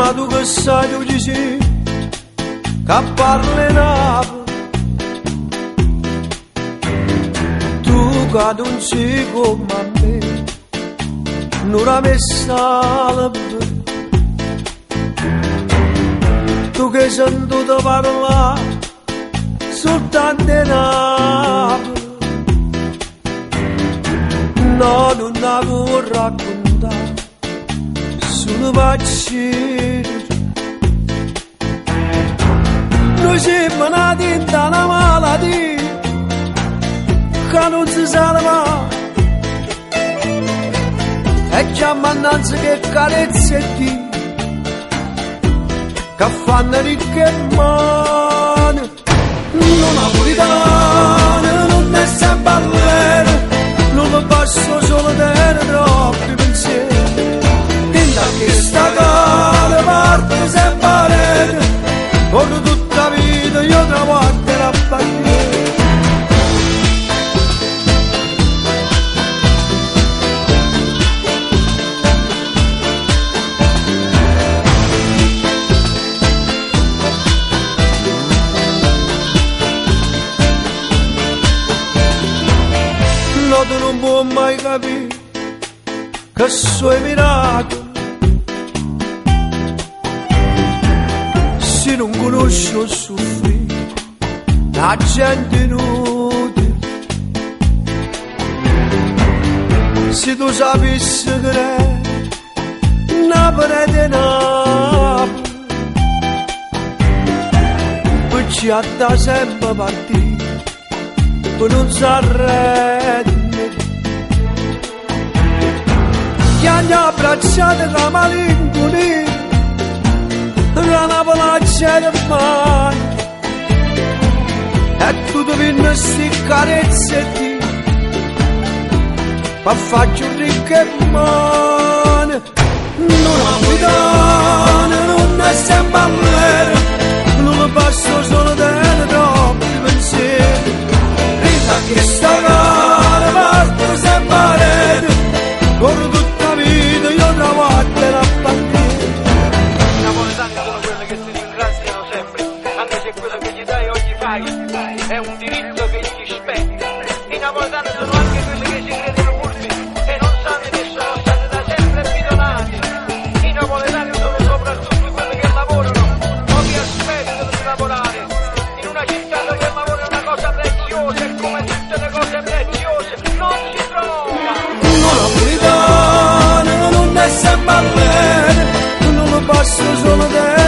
Ma tu che sai tu dici che parli Napoli, tu che non sei come me, non la messa alla bere. Tu che sei sentito parlare soltanto di Napoli, no, non la vuoi raccontare, solo vaccini. Noi siamo nati in una malattia che non si salva, e chiama annanzi che carezzetti che fanno ricche mani. Non napolitano, non è sempre all'era, non lo passo solo per troppi pensieri. In da che sta cara parte sempre, ora tutta la vita io trovo a te la bandiera. Tu non puoi mai capire che sono i miracoli se non conosci o soffrire la gente inutile. Se tu sapessi che è Napoli di Napoli, poi ci ha da sempre partire, poi non si arrende. Chi ha abbracciato la malinconia, la Napoli c'è mai, e tu devi non sti carezzetti, ma faccio ricche mani. Non napolitano, non è sempre all'era, non lo passo solo dentro troppi pensieri. Rita che sta cara parte sempre, ora tutta la vita io trovo a te la bandiera. I napoletani sono quelli che ti ringraziano sempre, anche se quello che gli dai o gli fai è un diritto che gli spetti. I napoletani sono anche quelli che si credono furbi e non sanno che sono stati da sempre bidonati. I napoletani sono soprattutto quelli che lavorano o che aspettano di lavorare. In una città dove il lavoro è una cosa preziosa e come tutte le cose preziose non si trova. Non napolitano, non è sempre bene, non lo passo solo te